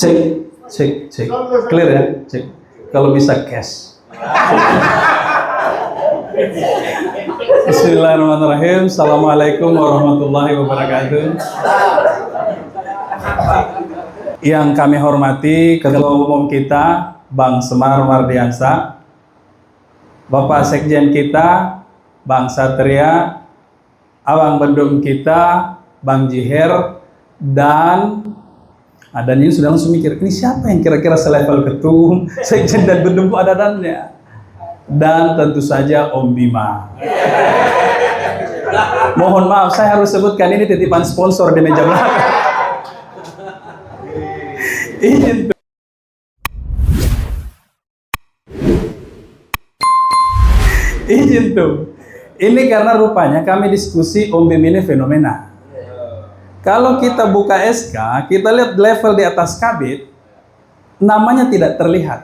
Cek, cek, cek. Clear ya? Cek. Kalau bisa cash. Bismillahirrahmanirrahim. Assalamualaikum warahmatullahi wabarakatuh. Yang kami hormati Ketua Umum kita, Bang Semar Mardiansa, Bapak Sekjen kita, Bang Satria, Abang Bendum kita, Bang Jiher, dan ini sudah langsung mikir, ini siapa yang kira-kira selevel ketum, Sekjen dan Bendum ada dannya. Dan tentu saja Om Bima. Mohon maaf, saya harus sebutkan ini titipan sponsor di meja belakang. Izin tuh. Ini karena rupanya kami diskusi Om Bim ini fenomena. Kalau kita buka SK, kita lihat level di atas kabit, namanya tidak terlihat,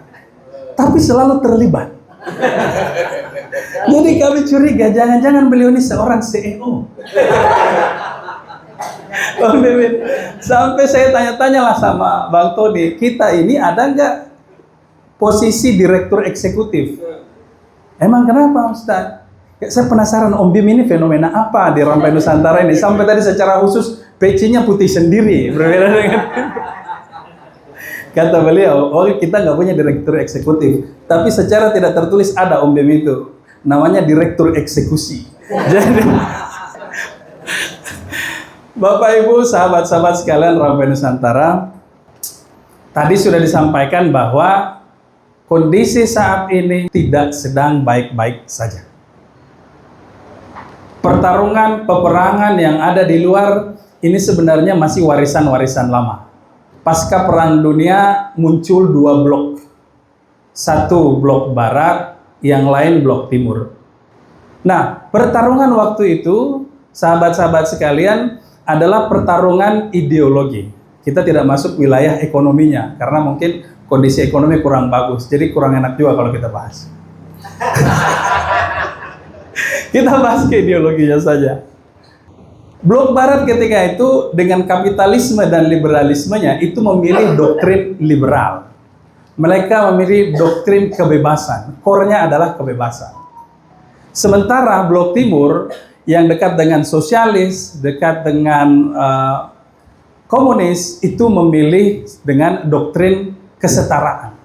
tapi selalu terlibat. Jadi kami curiga, jangan-jangan beliau ini seorang CEO. Om Bim, sampai saya tanya-tanya lah sama Bang Tony, kita ini ada nggak posisi direktur eksekutif? Emang kenapa Ustaz? Saya penasaran Om Bim ini fenomena apa di Rampai Nusantara ini? Sampai tadi secara khusus peci-nya putih sendiri, berbeda dengan kata beliau, oh kita nggak punya direktur eksekutif, tapi secara tidak tertulis ada Om Bim itu, namanya direktur eksekusi. Jadi Bapak Ibu, sahabat-sahabat sekalian Rampai Nusantara, tadi sudah disampaikan bahwa kondisi saat ini tidak sedang baik-baik saja. Pertarungan, peperangan yang ada di luar ini sebenarnya masih warisan-warisan lama. Pasca Perang Dunia muncul dua blok. Satu blok barat, yang lain blok timur. Nah, pertarungan waktu itu, sahabat-sahabat sekalian, adalah pertarungan ideologi. Kita tidak masuk wilayah ekonominya, karena mungkin kondisi ekonomi kurang bagus, jadi kurang enak juga kalau kita bahas. Kita bahas ke ideologinya saja. Blok barat ketika itu dengan kapitalisme dan liberalismenya itu memilih doktrin liberal. Mereka memilih doktrin kebebasan. Core-nya adalah kebebasan. Sementara blok timur yang dekat dengan sosialis, dekat dengan komunis itu memilih dengan doktrin kesetaraan.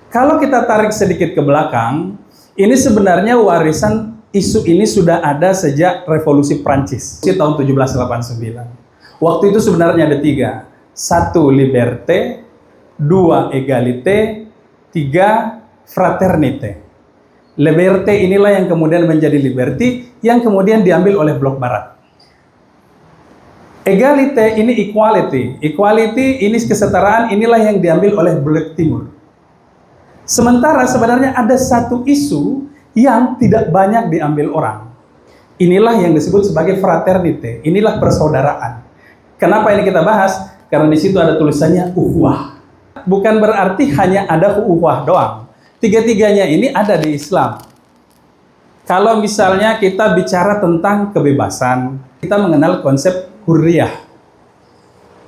Kalau kita tarik sedikit ke belakang, ini sebenarnya warisan isu ini sudah ada sejak Revolusi Prancis tahun 1789. Waktu itu sebenarnya ada tiga. Satu, liberté. Dua, égalité. Tiga, fraternité. Liberté inilah yang kemudian menjadi liberty, yang kemudian diambil oleh blok barat. Égalité ini equality. Equality ini kesetaraan, inilah yang diambil oleh blok timur. Sementara sebenarnya ada satu isu yang tidak banyak diambil orang. Inilah yang disebut sebagai fraternité. Inilah persaudaraan. Kenapa ini kita bahas? Karena di situ ada tulisannya ukhuwah. Bukan berarti hanya ada ukhuwah doang. Tiga-tiganya ini ada di Islam. Kalau misalnya kita bicara tentang kebebasan, kita mengenal konsep hurriyah.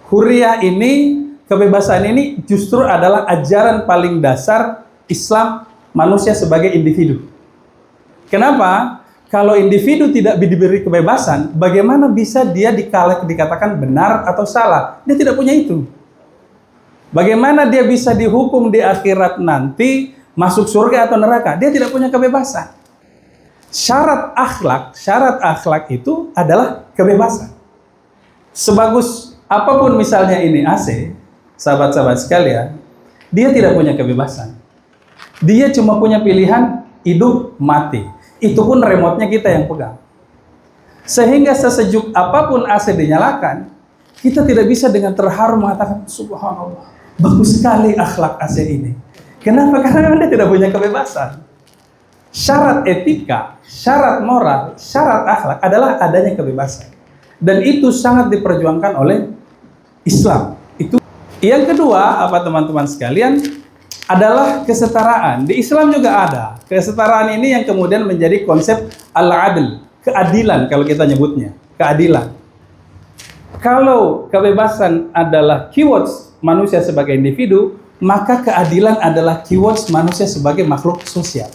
Hurriyah ini, kebebasan ini justru adalah ajaran paling dasar Islam manusia sebagai individu. Kenapa? Kalau individu tidak diberi kebebasan, bagaimana bisa dia dikatakan benar atau salah? Dia tidak punya itu. Bagaimana dia bisa dihukum di akhirat nanti, masuk surga atau neraka? Dia tidak punya kebebasan. Syarat akhlak itu adalah kebebasan. Sebagus apapun misalnya ini AC, sahabat-sahabat sekalian, dia tidak punya kebebasan. Dia cuma punya pilihan hidup mati. Itu pun remote-nya kita yang pegang. Sehingga sesejuk apapun AC dinyalakan, kita tidak bisa dengan terharu mengatakan, subhanallah, bagus sekali akhlak AC ini. Kenapa? Karena dia tidak punya kebebasan. Syarat etika, syarat moral, syarat akhlak adalah adanya kebebasan. Dan itu sangat diperjuangkan oleh Islam. Itu. Yang kedua, apa teman-teman sekalian, adalah kesetaraan. Di Islam juga ada. Kesetaraan ini yang kemudian menjadi konsep al-adl, keadilan kalau kita nyebutnya, keadilan. Kalau kebebasan adalah keywords manusia sebagai individu, maka keadilan adalah keywords manusia sebagai makhluk sosial.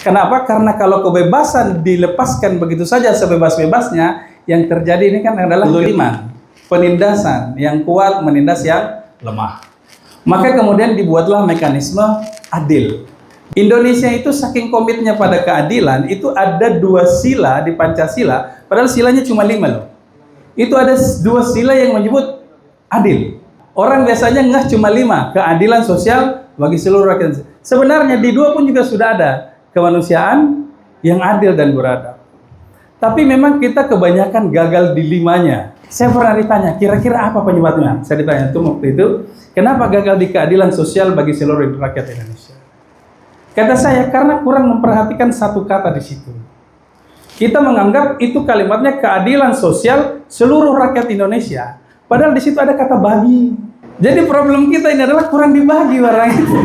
Kenapa? Karena kalau kebebasan dilepaskan begitu saja sebebas-bebasnya, yang terjadi ini kan adalah kezaliman, penindasan, yang kuat menindas yang lemah. Maka kemudian dibuatlah mekanisme adil. Indonesia itu saking komitnya pada keadilan, itu ada 2 sila di Pancasila, padahal silanya cuma 5 loh. Itu ada 2 sila yang menyebut adil. Orang biasanya ngeh cuma 5, keadilan sosial bagi seluruh rakyat. Sebenarnya di 2 pun juga sudah ada kemanusiaan yang adil dan beradab. Tapi memang kita kebanyakan gagal di 5-nya. Saya pernah ditanya, kira-kira apa penyebabnya? Saya ditanya waktu itu, kenapa gagal di keadilan sosial bagi seluruh rakyat Indonesia? Kata saya, karena kurang memperhatikan satu kata di situ. Kita menganggap itu kalimatnya keadilan sosial seluruh rakyat Indonesia. Padahal di situ ada kata bagi. Jadi problem kita ini adalah kurang dibagi barang itu.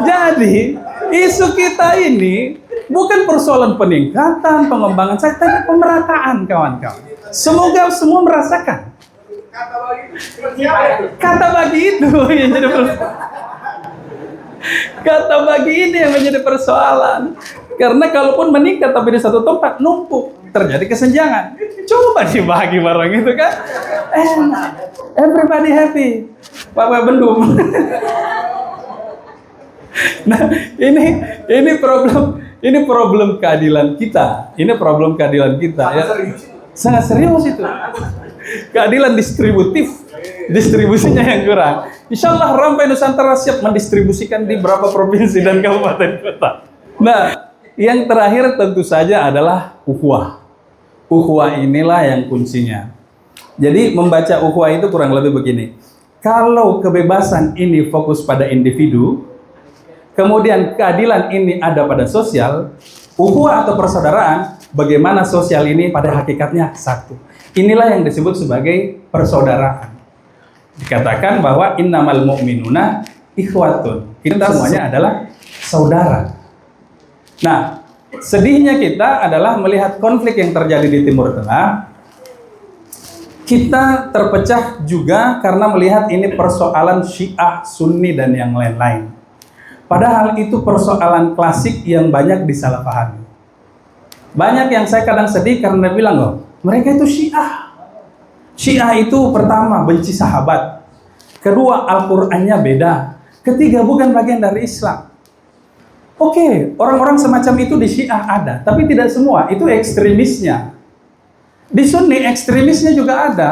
Jadi isu kita ini bukan persoalan peningkatan, pengembangan saja, tapi pemerataan, kawan-kawan. Semoga semua merasakan. Kata bagi itu yang jadi persoalan. Kata bagi ini yang menjadi persoalan. Karena kalaupun meningkat tapi di satu tempat numpuk, terjadi kesenjangan. Coba dibagi barang itu kan, everybody happy. Papa bendung. Nah, ini problem keadilan kita. Ini problem keadilan kita ya. Sangat serius itu. Keadilan distributif, distribusinya yang kurang. Insya Allah Rampai Nusantara siap mendistribusikan di beberapa provinsi dan kabupaten kota. Nah, yang terakhir tentu saja adalah ukhuwah. Ukhuwah inilah yang kuncinya. Jadi membaca ukhuwah itu kurang lebih begini. Kalau kebebasan ini fokus pada individu, kemudian keadilan ini ada pada sosial, ukhuwah atau persaudaraan, bagaimana sosial ini pada hakikatnya satu. Inilah yang disebut sebagai persaudaraan. Dikatakan bahwa innamal mu'minuna ikhwatun. Kita semuanya adalah saudara. Nah, sedihnya kita adalah melihat konflik yang terjadi di Timur Tengah. Kita terpecah juga karena melihat ini persoalan Syiah, Sunni, dan yang lain-lain. Padahal itu persoalan klasik yang banyak disalahpahami. Banyak yang saya kadang sedih karena bilang, loh, mereka itu Syiah. Syiah itu pertama benci sahabat, kedua Al-Qur'annya beda, ketiga bukan bagian dari Islam. Oke, orang-orang semacam itu di Syiah ada, tapi tidak semua, itu ekstremisnya. Di Sunni ekstremisnya juga ada.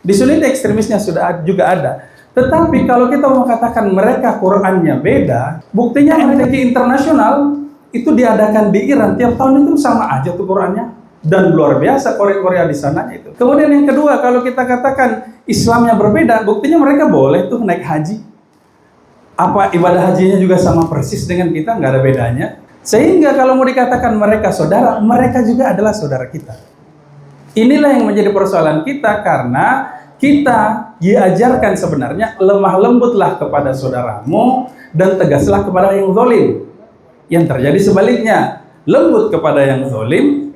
Di Sunni ekstremisnya juga ada. Tetapi kalau kita mau katakan mereka Qur'annya beda, buktinya MTQ internasional itu diadakan di Iran tiap tahun itu sama aja tuh Qur'annya. Dan luar biasa Korea di sananya itu. Kemudian yang kedua, kalau kita katakan Islamnya berbeda, buktinya mereka boleh tuh naik haji. Apa ibadah hajinya juga sama persis dengan kita, nggak ada bedanya. Sehingga kalau mau dikatakan mereka saudara, mereka juga adalah saudara kita. Inilah yang menjadi persoalan kita karena kita diajarkan sebenarnya lemah lembutlah kepada saudaramu dan tegaslah kepada yang zalim. Yang terjadi sebaliknya, lembut kepada yang zalim,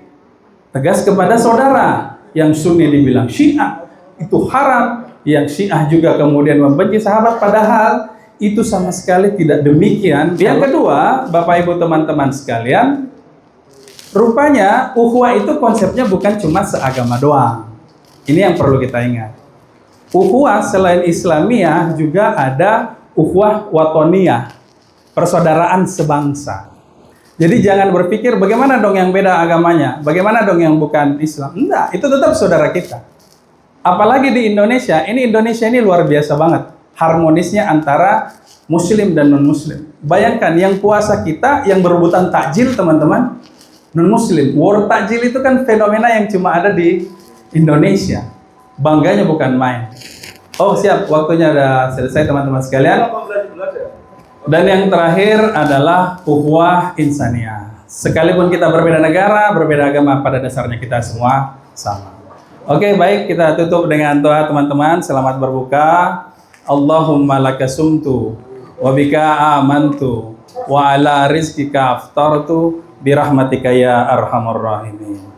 tegas kepada saudara. Yang Sunni dibilang Syiah itu haram, yang Syiah juga kemudian membenci sahabat, padahal itu sama sekali tidak demikian. Yang kedua, Bapak Ibu teman-teman sekalian, rupanya ukhuwah itu konsepnya bukan cuma seagama doang. Ini yang perlu kita ingat. Ukhuwah selain Islamiyah juga ada ukhuwah watoniyah, persaudaraan sebangsa. Jadi jangan berpikir bagaimana dong yang beda agamanya, bagaimana dong yang bukan Islam. Enggak, itu tetap saudara kita. Apalagi di Indonesia ini luar biasa banget harmonisnya antara Muslim dan non-Muslim. Bayangkan yang puasa kita yang berebutan takjil teman-teman, non-Muslim. War takjil itu kan fenomena yang cuma ada di Indonesia. Bangganya bukan main. Oh siap, waktunya udah selesai teman-teman sekalian. Dan yang terakhir adalah ukhuwah insaniyah. Sekalipun kita berbeda negara, berbeda agama, pada dasarnya kita semua sama. Oke, baik, kita tutup dengan doa teman-teman. Selamat berbuka. Allahumma laka sumtu wa bika amantu wa ala rizkika aftartu birahmatika ya arhamar rahimin.